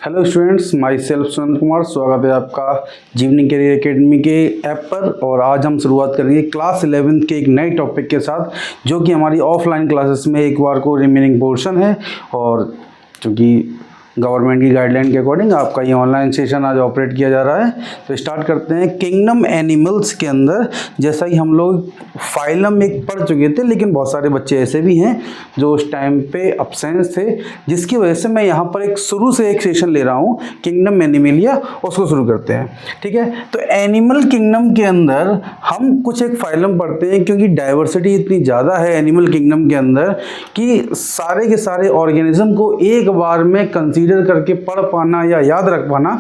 Hello students, my self Surendra Kumar. स्वागत है आपका जीवनी करियर एकेडमी के ऐप पर। और आज हम शुरुआत करेंगे क्लास 11th के एक नए टॉपिक के साथ, जो कि हमारी ऑफलाइन क्लासेस में एक बार को रिमेनिंग पोर्शन है। और चूँकि गवर्नमेंट की गाइडलाइन के अकॉर्डिंग आपका ये ऑनलाइन सेशन आज ऑपरेट किया जा रहा है। तो स्टार्ट करते हैं। किंगडम एनिमल्स के अंदर जैसा कि हम लोग फाइलम एक पढ़ चुके थे, लेकिन बहुत सारे बच्चे ऐसे भी हैं जो उस टाइम पे अब्सेंस थे, जिसकी वजह से मैं यहाँ पर एक शुरू से एक सेशन ले रहा हूँ किंगडम एनिमलिया, उसको शुरू करते हैं। ठीक है, तो एनिमल किंगडम के अंदर हम कुछ एक फाइलम पढ़ते हैं, क्योंकि डाइवर्सिटी इतनी ज़्यादा है एनिमल किंगडम के अंदर कि सारे के सारे ऑर्गेनिज्म को एक बार में कंसीडर करके पढ़ पाना या याद रख पाना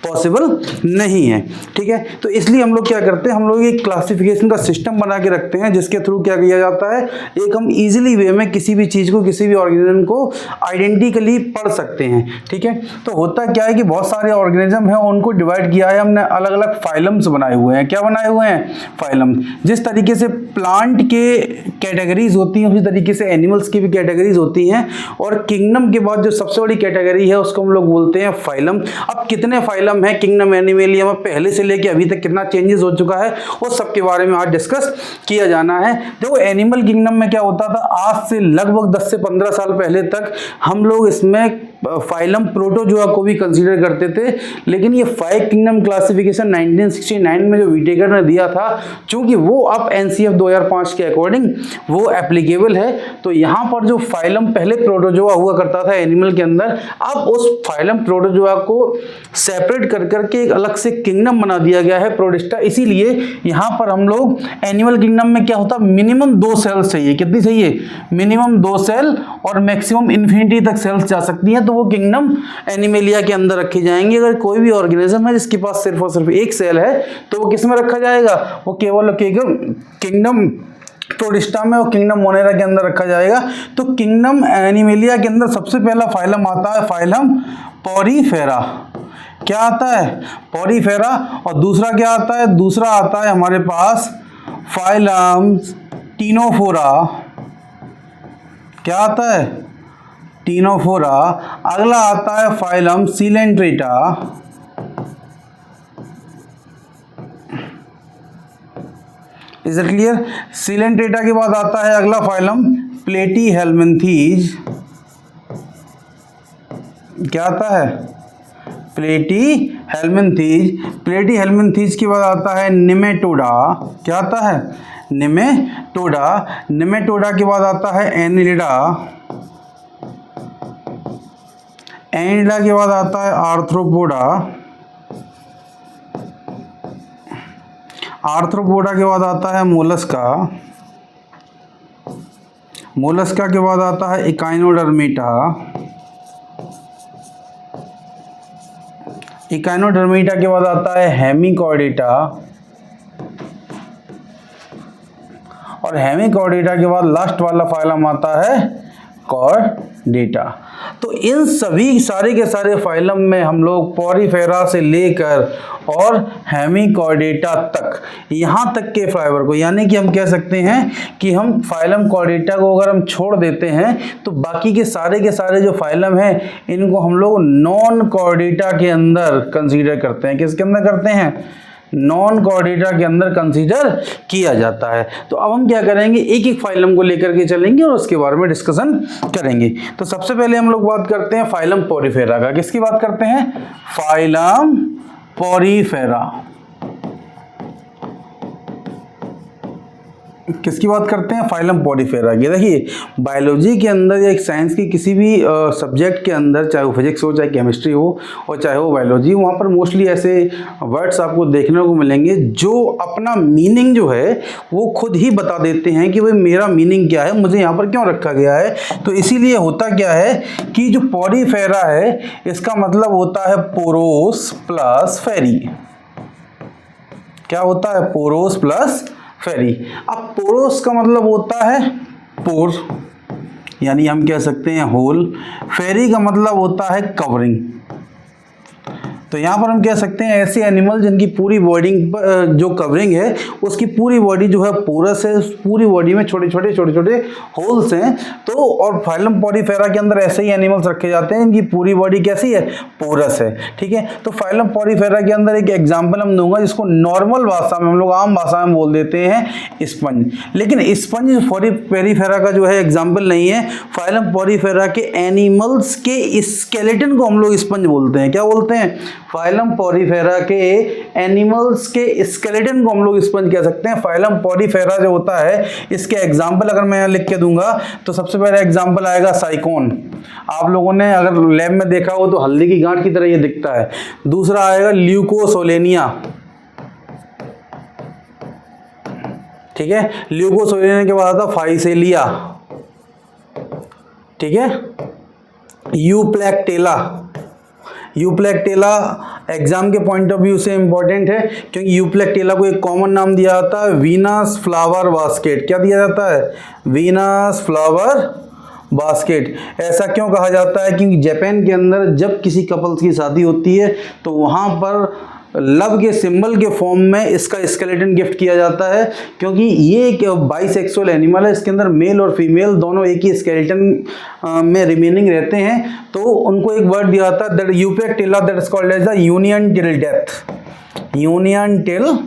पॉसिबल नहीं है। ठीक है, तो इसलिए हम लोग क्या करते हैं, हम लोग एक क्लासिफिकेशन का सिस्टम बना के रखते हैं, जिसके थ्रू क्या किया जाता है, एक हम इजीली वे में किसी भी चीज़ को, किसी भी ऑर्गेनिज्म को आइडेंटिकली पढ़ सकते हैं। ठीक है, तो होता क्या है कि बहुत सारे ऑर्गेनिज्म हैं, उनको डिवाइड किया है हमने, अलग अलग फाइलम्स बनाए हुए हैं। क्या बनाए हुए हैं? फाइलम। जिस तरीके से प्लांट के कैटेगरीज होती हैं, उसी तरीके से एनिमल्स की भी कैटेगरीज होती हैं। और किंगडम के बाद जो सबसे बड़ी कैटेगरी है उसको हम लोग बोलते हैं फाइलम। अब कितने फाइलम है किंगडम एनिमलिया में, पहले से लेके अभी तक कितना चेंजेस हो चुका है, वो सबके बारे में आज डिस्कस किया जाना है। देखो, एनिमल किंगडम में क्या होता था, आज से लगभग 10 से 15 साल पहले तक हम लोग इसमें फाइलम प्रोटोजोआ को भी कंसीडर करते थे। लेकिन ये 5 किंगडम क्लासिफिकेशन 1969 में जो व्हिटेकर ने दिया था, चूंकि वो अब एनसीएफ 2005 के अकॉर्डिंग वो एप्लीकेबल है, तो यहाँ पर जो फाइलम पहले प्रोटोजोआ हुआ करता था एनिमल के अंदर, अब उस फाइलम प्रोटोजोआ को सेपरेट कर करके एक अलग से किंगडम बना दिया गया है, प्रोटिस्टा। इसीलिए यहाँ पर हम लोग एनिमल किंगडम में क्या होता, मिनिमम 2 सेल्स चाहिए। कितनी चाहिए? मिनिमम 2 सेल, और मैक्सिमम इन्फिनिटी तक सेल्स जा सकती हैं, तो वो किंगडम एनिमलिया के अंदर रखी जाएंगी। अगर कोई भी ऑर्गेनिज्म है जिसके पास सिर्फ और सिर्फ एक सेल है, तो वो किस में रखा जाएगा? वो केवल किंगडम प्रोटिस्टा में और किंगडम मोनेरा के अंदर रखा जाएगा। तो किंगडम एनिमलिया के अंदर सबसे पहला फाइलम आता है फाइलम पॉरीफेरा। क्या आता है? पॉरीफेरा। और दूसरा क्या आता है? दूसरा आता है हमारे पास फाइलम टीनोफोरा। क्या आता है? टीनोफोरा। अगला आता है phylum Coelenterata. Is it clear? Coelenterata के बाद आता है अगला फाइलम प्लेटीहेल्मिन्थीज। क्या आता है? प्लेटीहेल्मिन्थीज। प्लेटीहेल्मिन्थीज के बाद आता है निमेटोडा। क्या आता है? निमेटोडा। निमेटोडा के बाद आता है एनिलिडा। एनिलिडा के बाद आता है आर्थ्रोपोडा। आर्थ्रोपोडा के बाद आता है मोलस्का। मोलस्का के बाद आता है इकाइनोडर्मेटा। इकाइनोडर्मेटा के बाद आता है हेमिकॉर्डेटा। और हेमिकॉर्डेटा के बाद लास्ट वाला फाइलम आता है कॉर्डेटा। तो इन सभी सारे के सारे फाइलम में हम लोग पॉरीफेरा से लेकर और हेमिकॉर्डेटा तक, यहाँ तक के फाइबर को, यानी कि हम कह सकते हैं कि हम फाइलम कॉर्डेटा को अगर हम छोड़ देते हैं, तो बाकी के सारे जो फाइलम हैं, इनको हम लोग नॉन कॉर्डेटा के अंदर कंसीडर करते हैं। किसके अंदर करते हैं? नॉन कॉर्डेटा के अंदर कंसीडर किया जाता है। तो अब हम क्या करेंगे, एक एक फाइलम को लेकर के चलेंगे और उसके बारे में डिस्कशन करेंगे। तो सबसे पहले हम लोग बात करते हैं फाइलम पॉरीफेरा का। किसकी बात करते हैं? Phylum Porifera. किसकी बात करते हैं? फाइलम पॉरीफेरा की। देखिए, बायोलॉजी के अंदर या एक साइंस की किसी भी सब्जेक्ट के अंदर, चाहे वो फिजिक्स हो, चाहे केमिस्ट्री हो, और चाहे वो बायोलॉजी, वहाँ पर मोस्टली ऐसे वर्ड्स आपको देखने को मिलेंगे जो अपना मीनिंग जो है वो खुद ही बता देते हैं कि भाई मेरा मीनिंग क्या है, मुझे यहाँ पर क्यों रखा गया है। तो इसीलिए होता क्या है कि जो पॉरीफेरा है, इसका मतलब होता है पोरोस प्लस फेरी। क्या होता है? पोरोस प्लस फेरी। अब पोरोस का मतलब होता है पोर, यानी हम कह सकते हैं होल। फेरी का मतलब होता है कवरिंग। तो यहाँ पर हम कह सकते हैं ऐसे एनिमल जिनकी पूरी बॉडी जो कवरिंग है उसकी पूरी बॉडी जो है पोरस है, पूरी बॉडी में छोटे छोटे होल्स हैं। तो और फाइलम पॉरीफेरा के अंदर ऐसे ही एनिमल्स रखे जाते हैं इनकी पूरी बॉडी कैसी है, पोरस है। ठीक है, तो फाइलम पॉरीफेरा के अंदर एक एग्जाम्पल हम दूंगा जिसको नॉर्मल भाषा में हम लोग आम भाषा में बोल देते हैं स्पंज। लेकिन स्पंज पॉरीफेरा का जो है एग्जाम्पल नहीं है। फाइलम पॉरीफेरा के एनिमल्स के स्केलेटन को हम लोग स्पंज बोलते हैं। क्या बोलते हैं? फाइलम पॉरीफेरा के एनिमल्स के स्केलेटन को हम लोग स्पंज कह सकते हैं। फाइलम पॉरीफेरा जो होता है इसके एग्जाम्पल अगर मैं यहाँ लिख के दूंगा तो सबसे पहला एग्जाम्पल आएगा साइकोन। आप लोगों ने अगर लैब में देखा हो तो हल्दी की गांठ की तरह ये दिखता है। दूसरा आएगा ल्यूकोसोलेनिया। ठीक है, ल्यूकोसोलेनिया के बाद आता फाइसेलिया। ठीक है, यूप्लैक्टेला। यूप्लैक्टेला एग्जाम के पॉइंट ऑफ व्यू से इंपॉर्टेंट है क्योंकि यूप्लैक्टेला को एक कॉमन नाम दिया जाता है वीनस फ्लावर बास्केट। क्या दिया जाता है? Venus flower basket. ऐसा क्यों कहा जाता है? क्योंकि जापान के अंदर जब किसी कपल्स की शादी होती है तो वहाँ पर लव के सिंबल के फॉर्म में इसका स्केलेटन गिफ्ट किया जाता है, क्योंकि ये एक बाइसेक्सुअल एनिमल है। इसके अंदर मेल और फीमेल दोनों एक ही स्केलेटन में रिमेनिंग रहते हैं। तो उनको एक वर्ड दिया जाता है that Euplectella that is called as the union till death. Union till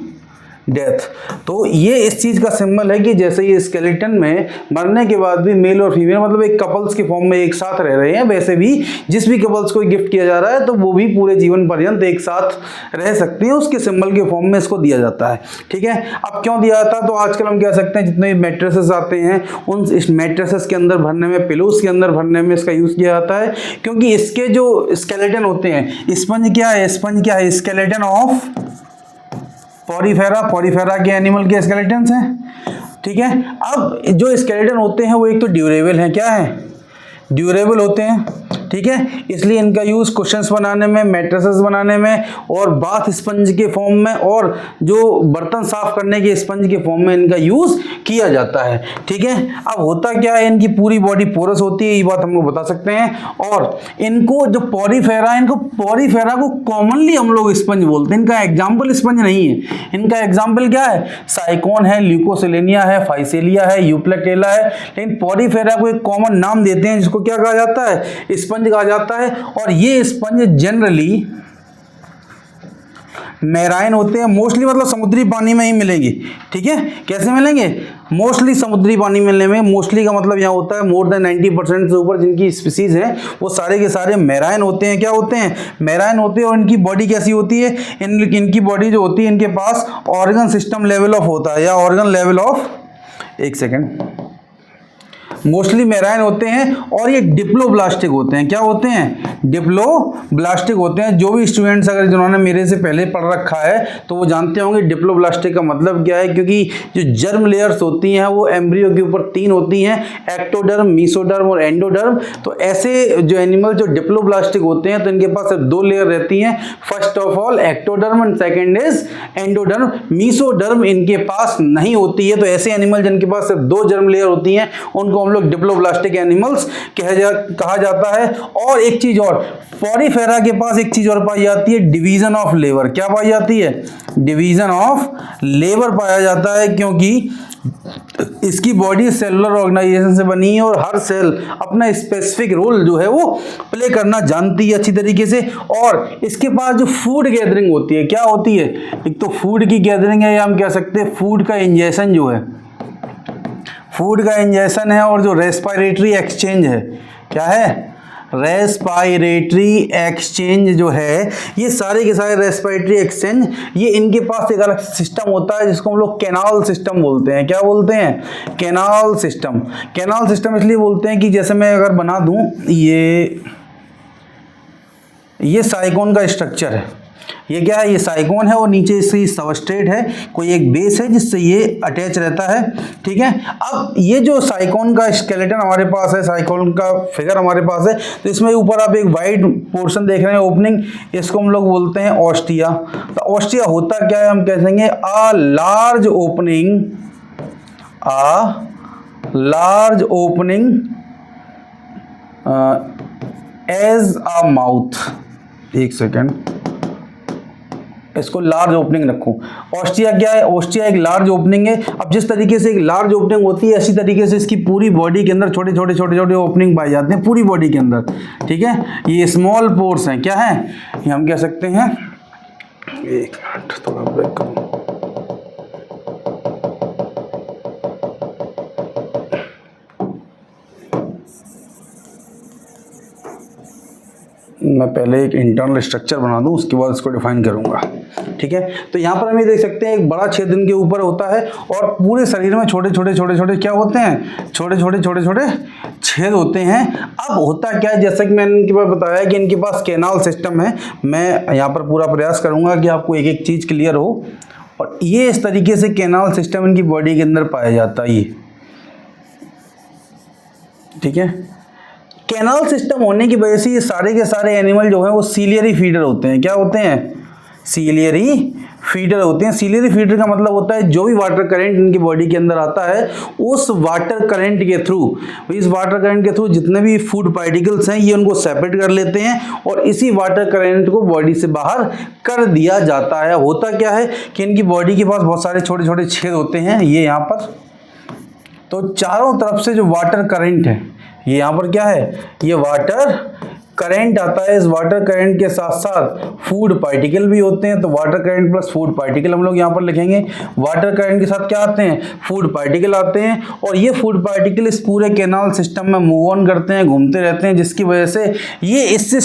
death. तो ये इस चीज का सिंबल है कि जैसे ये स्केलेटन में मरने के बाद भी मेल और फीमेल मतलब एक कपल्स के फॉर्म में एक साथ रह रहे हैं, वैसे भी जिस भी कपल्स को गिफ्ट किया जा रहा है तो वो भी पूरे जीवन पर्यंत एक साथ रह सकते हैं, उसके सिंबल के फॉर्म में इसको दिया जाता है। ठीक है, अब क्यों दिया जाता है? तो आजकल हम कह सकते हैं जितने भी मैट्रेसेस आते हैं उन इस मैट्रेसेस के अंदर भरने में, पिलोस के अंदर भरने में इसका यूज किया जाता है, क्योंकि इसके जो स्केलेटन होते हैं, स्पंज क्या है? स्पंज क्या है? Skeleton of Porifera. पॉरीफेरा के एनिमल के स्केलेटन्स हैं। ठीक है, अब जो स्केलेटन होते हैं वो एक तो ड्यूरेबल हैं। क्या है? ड्यूरेबल होते हैं। ठीक है, इसलिए इनका यूज कुशन्स बनाने में, मैट्रेसेस बनाने में और बाथ स्पंज के फॉर्म में और जो बर्तन साफ करने के स्पंज के फॉर्म में इनका यूज किया जाता है। ठीक है, अब होता क्या है, इनकी पूरी बॉडी पोरस होती है, ये बात हम लोग बता सकते हैं। और इनको जो पॉरीफेरा, इनको पॉरीफेरा को कॉमनली हम लोग स्पंज बोलते हैं। इनका एग्जाम्पल स्पंज नहीं है। इनका एग्जाम्पल क्या है? साइकोन है, ल्यूकोसेलेनिया है, फाइसेलिया है, यूप्लैक्टेला है। लेकिन पॉरीफेरा को एक कॉमन नाम देते हैं जिसको क्या कहा जाता है? स्पंज कहा जाता है। और ये स्पंज जनरली मैराइन होते हैं, मोस्टली मतलब समुद्री पानी में ही मिलेंगे। ठीक है, कैसे मिलेंगे? मोस्टली समुद्री पानी मिलने में। मोस्टली का मतलब यहाँ होता है मोर देन 90% से ऊपर जिनकी स्पीसीज हैं वो सारे के सारे मैराइन होते हैं। क्या होते हैं? मैराइन होते हैं। और इनकी बॉडी कैसी होती है? इनकी बॉडी जो होती है, इनके पास ऑर्गन सिस्टम लेवल ऑफ होता है, या ऑर्गन लेवल ऑफ, एक सेकेंड, मोस्टली मैराइन होते हैं। और ये डिप्लोब्लास्टिक होते हैं। क्या होते हैं? डिप्लोब्लास्टिक होते हैं। जो भी स्टूडेंट्स अगर जिन्होंने मेरे से पहले पढ़ रखा है तो वो जानते होंगे डिप्लोब्लास्टिक का मतलब क्या है, क्योंकि जो जर्म लेयर्स होती हैं वो एम्ब्रियो के ऊपर 3 होती हैं, एक्टोडर्म, मीसोडर्म और एंडोडर्म। तो ऐसे जो एनिमल जो डिप्लोब्लास्टिक होते हैं तो इनके पास सिर्फ 2 लेयर रहती हैं। First of all ectoderm and second is endoderm. Mesoderm इनके पास नहीं होती है। तो ऐसे एनिमल जिनके पास सिर्फ 2 जर्म लेयर होती हैं उनको हम लोग डिप्लोब्लास्टिक एनिमल्स कहा जाता है। और एक चीज और, पॉरीफेरा के पास एक चीज और पाई जाती है, डिवीजन ऑफ लेबर। क्या पाई जाती है? डिवीजन ऑफ लेबर पाया जाता है, क्योंकि इसकी बॉडी सेलुलर ऑर्गेनाइजेशन से बनी है और हर सेल अपना स्पेसिफिक रोल जो है वो प्ले करना जानती है अच्छी तरीके से। और इसके पास जो फूड गैदरिंग होती है, क्या होती है? एक तो फूड की गैदरिंग है, या हम कह सकते हैं फूड का इंजेशन जो है, फूड का इंजेशन है। और जो रेस्पिरेटरी एक्सचेंज है, क्या है? रेस्पिरेटरी एक्सचेंज जो है, ये सारे के सारे रेस्पिरेटरी एक्सचेंज, ये इनके पास एक अलग सिस्टम होता है जिसको हम लोग कैनाल सिस्टम बोलते हैं। क्या बोलते हैं? Canal system. कैनाल सिस्टम इसलिए बोलते हैं कि जैसे मैं अगर बना दूं, ये साइकोन का स्ट्रक्चर है। ये क्या है? ये साइकोन है और नीचे से सबस्ट्रेट है, कोई एक बेस है जिससे ये अटैच रहता है। ठीक है, अब ये जो साइकोन का स्केलेटन हमारे पास है, साइकोन का फिगर हमारे पास है, तो इसमें ऊपर आप एक वाइड पोर्शन देख रहे हैं, ओपनिंग, इसको हम लोग बोलते हैं ऑस्टिया। तो ऑस्टिया होता क्या है? हम कह देंगे a large opening as a mouth. एक सेकेंड, इसको लार्ज ओपनिंग रखूं। ऑस्टिया क्या है? ऑस्टिया एक लार्ज ओपनिंग है। अब जिस तरीके से एक लार्ज ओपनिंग होती है, इसी तरीके से इसकी पूरी बॉडी के अंदर छोटे छोटे ओपनिंग पाए जाते हैं पूरी बॉडी के अंदर, ठीक है। ये स्मॉल पोर्स हैं, क्या है ये हम कह सकते हैं, एक मिनट थोड़ा ब्रेक करूं। मैं पहले एक इंटरनल स्ट्रक्चर बना दूं, उसके बाद इसको डिफाइन करूंगा, ठीक है। तो यहाँ पर हम ये देख सकते हैं एक बड़ा छेद इनके ऊपर होता है और पूरे शरीर में छोटे छोटे क्या होते हैं, छोटे छोटे छेद होते हैं। अब होता क्या है, जैसा कि मैंने इनके पास बताया कि इनके पास कैनाल सिस्टम है। मैं यहाँ पर पूरा प्रयास करूंगा कि आपको एक एक चीज़ क्लियर हो। और ये इस तरीके से कैनाल सिस्टम इनकी बॉडी के अंदर पाया जाता है, ये ठीक है। कैनाल सिस्टम होने की वजह से ये सारे के सारे एनिमल जो हैं वो सीलियरी फीडर होते हैं। क्या होते हैं? सीलियरी फीडर होते हैं। सीलियरी फीडर का मतलब होता है जो भी वाटर करंट इनकी बॉडी के अंदर आता है, उस वाटर करंट के थ्रू, इस वाटर करंट के थ्रू जितने भी फूड पार्टिकल्स हैं ये उनको सेपरेट कर लेते हैं और इसी वाटर करंट को बॉडी से बाहर कर दिया जाता है। होता क्या है कि इनकी बॉडी के पास बहुत सारे छोटे छोटे छेद होते हैं, ये यहाँ पर। तो चारों तरफ से जो वाटर करंट है, ये यहाँ पर क्या है, ये वाटर करंट आता है। इस वाटर करंट के साथ साथ फूड पार्टिकल भी होते हैं। तो water current plus food particle हम लोग यहाँ पर लिखेंगे। वाटर करंट के साथ क्या आते हैं? फूड पार्टिकल आते हैं और ये फूड पार्टिकल इस पूरे कैनाल सिस्टम में मूव ऑन करते हैं, घूमते रहते हैं, जिसकी वजह से ये इससे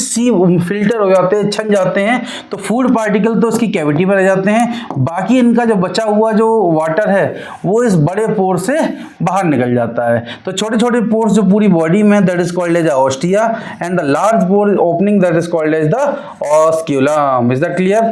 फिल्टर हो जाते हैं, छन जाते हैं। तो फूड पार्टिकल तो इसकी कैविटी में रह जाते हैं, बाकी इनका जो बचा हुआ जो वाटर है वो इस बड़े पोर से बाहर निकल जाता है। तो छोटे छोटे पोर्स जो पूरी बॉडी में, that is called as ostia, and the large pore opening that is called as the osculum. Is that clear?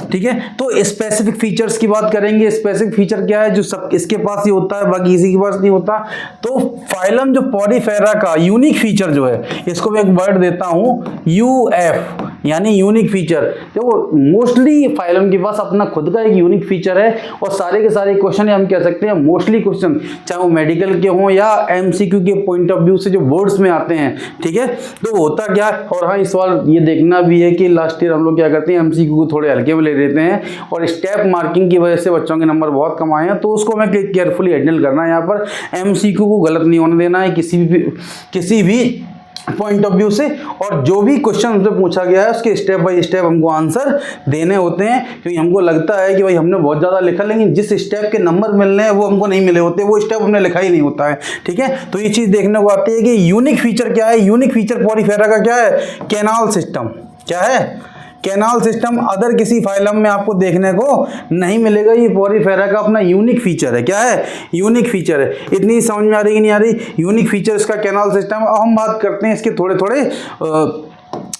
ठीक है। तो स्पेसिफिक फीचर्स की बात करेंगे। स्पेसिफिक फीचर क्या है? जो सब इसके पास ही होता है, बाकी किसी के पास नहीं होता। तो फाइलम जो पॉलीफेरा का यूनिक फीचर जो है, इसको मैं एक वर्ड देता हूं यूएफ, यानी यूनिक फीचर। देखो मोस्टली फाइलम के पास अपना खुद का एक यूनिक फीचर है और सारे के सारे क्वेश्चन हम कह सकते हैं मोस्टली क्वेश्चन, चाहे वो मेडिकल के हों या एमसीक्यू के पॉइंट ऑफ व्यू से जो बोर्ड्स में आते हैं, ठीक है। तो होता क्या है, और हाँ इस सवाल ये देखना भी है कि लास्ट ईयर हम लोग क्या करते हैं, एमसीक्यू को थोड़े हल्के में ले लेते हैं और स्टेप मार्किंग की वजह से बच्चों के नंबर बहुत कम आए हैं। तो उसको हमें केयरफुली हैंडल करना है। यहाँ पर एमसीक्यू को गलत नहीं होने देना है किसी भी पॉइंट ऑफ व्यू से, और जो भी क्वेश्चन हमसे पूछा गया है उसके स्टेप बाय स्टेप हमको आंसर देने होते हैं। क्योंकि हमको लगता है कि भाई हमने बहुत ज़्यादा लिखा, लेकिन जिस स्टेप के नंबर मिलने हैं वो हमको नहीं मिले होते, वो स्टेप हमने लिखा ही नहीं होता है, ठीक है। तो ये चीज़ देखने को आती है कि यूनिक फीचर क्या है। यूनिक फीचर पॉलीफेरा का क्या है? Canal system. क्या है? Canal system. अदर किसी फाइलम में आपको देखने को नहीं मिलेगा। ये पॉलीफेरा का अपना यूनिक फीचर है। क्या है? यूनिक फीचर है। इतनी समझ में आ रही कि नहीं आ रही? यूनिक फीचर इसका कैनाल सिस्टम। अब हम बात करते हैं इसके थोड़े थोड़े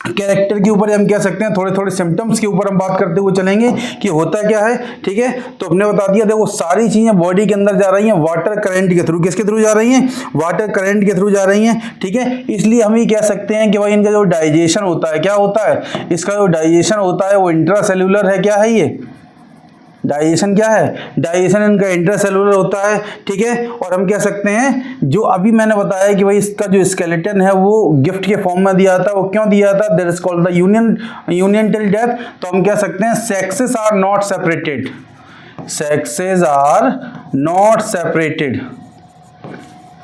कैरेक्टर के ऊपर, हम कह सकते हैं थोड़े थोड़े सिम्टम्स के ऊपर हम बात करते हुए चलेंगे कि होता क्या है, ठीक है। तो हमने बता दिया, देखो सारी चीजें बॉडी के अंदर जा रही हैं वाटर करंट के थ्रू। किसके थ्रू जा रही हैं? वाटर करंट के थ्रू जा रही हैं, ठीक है। इसलिए हम ये कह सकते हैं कि भाई इनका जो डाइजेशन होता है, क्या होता है? इसका जो डाइजेशन होता है वो इंट्रासेल्यूलर है। क्या है ये? डाइजेशन क्या है? डाइजेशन इनका इंट्रासेलुलर होता है, ठीक है। और हम कह सकते हैं जो अभी मैंने बताया कि भाई इसका जो स्केलेटन है वो गिफ्ट के फॉर्म में दिया था। वो क्यों दिया था? That is called the union till death. तो हम कह सकते हैं sexes are not separated. Sexes are not separated,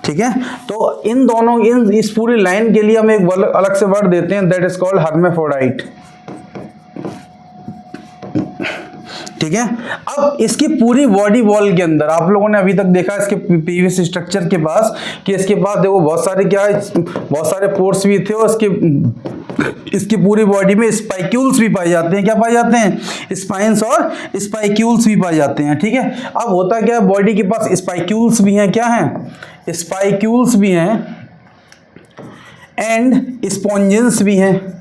ठीक है। तो इन दोनों इस पूरी लाइन के लिए हम एक अलग से वर्ड देते हैं, दैट इज कॉल्ड हर्मेफ्रोडाइट, ठीक है। अब इसकी पूरी बॉडी वॉल के अंदर आप लोगों ने अभी तक देखा इसके प्रीवियस स्ट्रक्चर के पास कि इसके पास देखो बहुत सारे क्या है, बहुत सारे पोर्स भी थे और इसकी पूरी बॉडी में स्पाइक्यूल्स भी पाए जाते हैं। क्या पाए जाते हैं? स्पाइंस और स्पाइक्यूल्स भी पाए जाते हैं, ठीक है। अब होता क्या है, बॉडी के पास स्पाइक्यूल्स भी हैं। क्या हैं? स्पाइक्यूल्स भी हैं एंड स्पॉन्जिन्स भी हैं।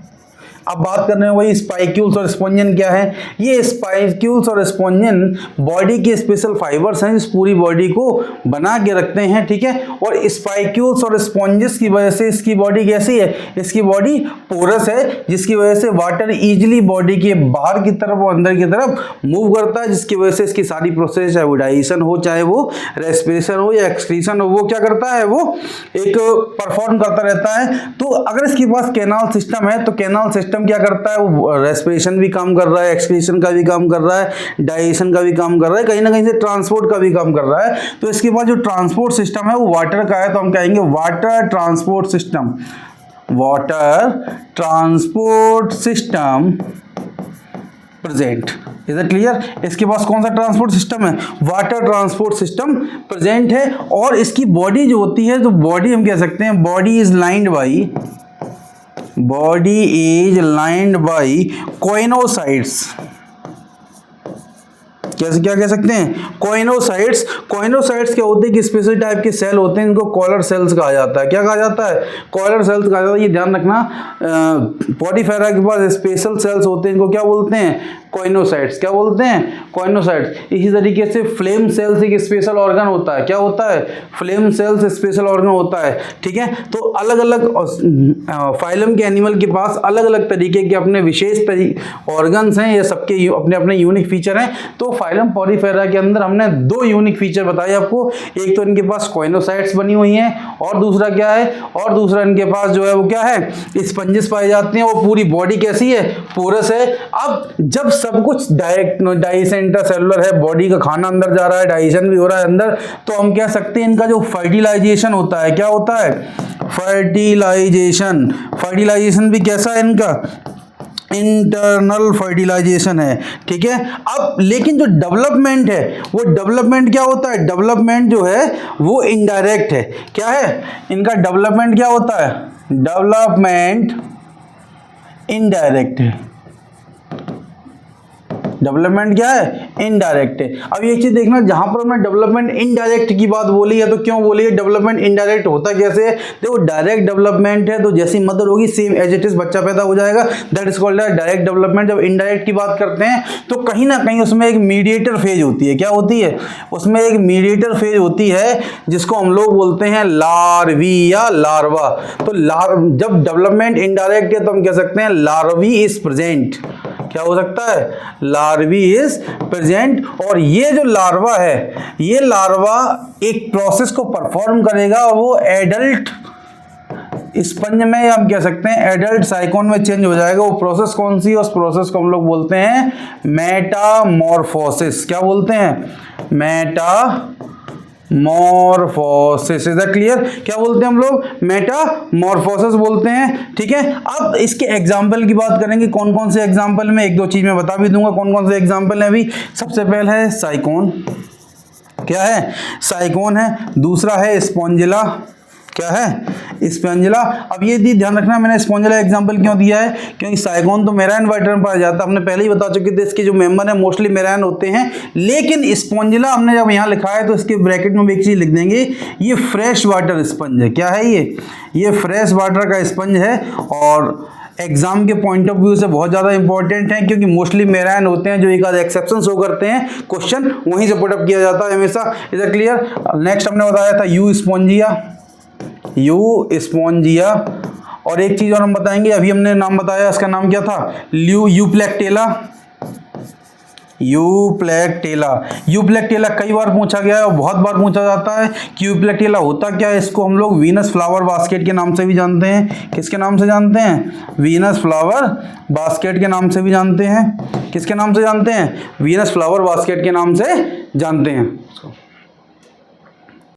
अब बात कर रहे हैं वही स्पाइक्यूल्स और स्पॉन्जिन क्या है। ये स्पाइक्यूल्स और स्पॉन्जिन बॉडी के स्पेशल फाइबर्स हैं, इस पूरी बॉडी को बना के रखते हैं, ठीक है। और स्पाइक्यूल्स और स्पॉन्जिस की वजह से इसकी बॉडी कैसी है? इसकी बॉडी पोरस है, जिसकी वजह से वाटर इजीली बॉडी के बाहर की तरफ और अंदर की तरफ मूव करता है, जिसकी वजह से इसकी सारी प्रोसेस, चाहे वो डाइजेशन हो, चाहे वो रेस्पिरेशन हो या एक्सक्रीशन हो, वो क्या करता है? वो एक परफॉर्म करता रहता है। तो अगर इसके पास कैनाल सिस्टम है तो कैनाल सिस्टम सिस्टम क्या करता है, वो रेस्पिरेशन भी काम कर रहा है, एक्सक्रीशन का भी काम कर रहा है, डाइजेशन का भी काम कर रहा है, कहीं ना कहीं से ट्रांसपोर्ट का भी काम कर रहा है। तो इसके बाद जो ट्रांसपोर्ट सिस्टम है वो वाटर का है, तो हम कहेंगे water transport system, water transport system present. Is that clear? इसके पास कौन सा ट्रांसपोर्ट सिस्टम है, वाटर ट्रांसपोर्ट सिस्टम प्रेजेंट है। और इसकी बॉडी जो होती है, तो बॉडी हम कह सकते हैं body is lined by coenocytes. कैसे, क्या कह सकते हैं, कोइनोसाइट्स। कोइनोसाइट्स क्या होते हैं कि स्पेशल टाइप के सेल होते हैं, इनको कॉलर सेल्स कहा जाता है। क्या कहा जाता है, कॉलर सेल्स कहा जाता है। ये ध्यान रखना, पॉडीफेरा के पास स्पेशल सेल्स होते हैं, इनको क्या बोलते हैं, कोइनोसाइट्स। क्या बोलते हैं, कोइनोसाइट्स। इसी तरीके से फ्लेम सेल्स एक स्पेशल ऑर्गन होता है। क्या होता है, फ्लेम सेल्स स्पेशल ऑर्गन होता है। ठीक है, तो अलग अलग फाइलम के एनिमल के पास अलग अलग तरीके के अपने विशेष ऑर्गन्स हैं, ये सबके अपने अपने यूनिक फीचर हैं। तो फाइलम पॉडीफेरा के अंदर हमने दो यूनिक फीचर बताए आपको, एक तो इनके पास कोइनोसाइट्स बनी हुई हैं, और दूसरा क्या है, और दूसरा इनके पास जो है वो क्या है, स्पंजेस पाए जाते हैं। और पूरी बॉडी कैसी है, पोरस है। अब जब सब कुछ डाइजेशन इंट्रासेलुलर है, बॉडी का खाना अंदर जा रहा है, डाइजेशन भी हो रहा है अंदर, तो हम कह सकते हैं इनका जो फर्टिलाइजेशन होता है, क्या होता है, फर्टिलाइजेशन। फर्टिलाइजेशन भी कैसा है इनका, इंटरनल फर्टिलाइजेशन है। ठीक है, अब लेकिन जो डेवलपमेंट है, वो डेवलपमेंट क्या होता है, डेवलपमेंट जो है वो इनडायरेक्ट है। क्या है इनका डेवलपमेंट, क्या होता है, डेवलपमेंट इनडायरेक्ट है। डेवलपमेंट क्या है, इनडायरेक्ट है। अब ये चीज देखना, जहां पर हमने डेवलपमेंट इनडायरेक्ट की बात बोली है, तो क्यों बोली है, डेवलपमेंट इनडायरेक्ट होता कैसे है, देखो डायरेक्ट डेवलपमेंट है तो जैसी मदर होगी सेम एज इट इज बच्चा पैदा हो जाएगा, that is called direct development. जब इनडायरेक्ट की बात करते हैं तो कहीं ना कहीं उसमें एक मीडिएटर फेज होती है। क्या होती है, उसमें एक मीडिएटर फेज होती है जिसको हम लोग बोलते हैं लार्वी या लार्वा। तो जब डेवलपमेंट इनडायरेक्ट है तो हम कह सकते हैं लार्वी इज प्रेजेंट। क्या हो सकता है, लार्वी इज प्रेजेंट। और ये जो लार्वा है, ये लार्वा एक प्रोसेस को परफॉर्म करेगा, वो एडल्ट स्पंज में, हम कह सकते हैं एडल्ट साइकोन में चेंज हो जाएगा। वो प्रोसेस कौन सी है, उस प्रोसेस को हम लोग बोलते हैं मेटामॉर्फोसिस। क्या बोलते हैं, मेटामॉर्फोसिस। Is that clear? क्या बोलते हैं हम लोग, मेटामॉर्फोसिस बोलते हैं। ठीक है, अब इसके एग्जाम्पल की बात करेंगे, कौन कौन से एग्जाम्पल में, एक दो चीज मैं बता भी दूंगा कौन कौन से एग्जाम्पल है। अभी सबसे पहले है साइकोन। क्या है, साइकोन है। दूसरा है स्पॉन्जिला। क्या है, स्पॉन्जिला। अब ये ध्यान रखना, मैंने स्पॉन्जिला एग्जांपल क्यों दिया है, क्योंकि साइकोन तो मेराइन वाइटर में पाया जाता है, हमने पहले ही बता चुके थे। इसके जो मेंबर है मोस्टली मेराइन होते हैं, लेकिन स्पॉन्जिला हमने जब यहाँ लिखा है तो इसके ब्रैकेट में भी एक चीज लिख देंगे, ये फ्रेश वाटर स्पंज है। क्या है ये फ्रेश वाटर का स्पंज है। और एग्जाम के पॉइंट ऑफ व्यू से बहुत ज़्यादा इंपॉर्टेंट है, क्योंकि मोस्टली मेराइन होते हैं, जो एक आध एक्सेप्शन शो करते हैं, क्वेश्चन वहीं से पुटअप किया जाता है हमेशा। Is it clear? नेक्स्ट हमने बताया था यू स्पॉन्जिया। और एक चीज और हम बताएंगे, अभी हमने नाम बताया, इसका नाम क्या था, यूप्लेक्टेला। यूप्लेक्टेला कई बार पूछा गया है और बहुत बार पूछा जाता है कि यूप्लेक्टेला होता क्या है। इसको हम लोग वीनस फ्लावर बास्केट के नाम से भी जानते हैं। किसके नाम से जानते हैं, वीनस फ्लावर बास्केट के नाम से भी जानते हैं। किसके नाम से जानते हैं, वीनस फ्लावर बास्केट के नाम से जानते हैं।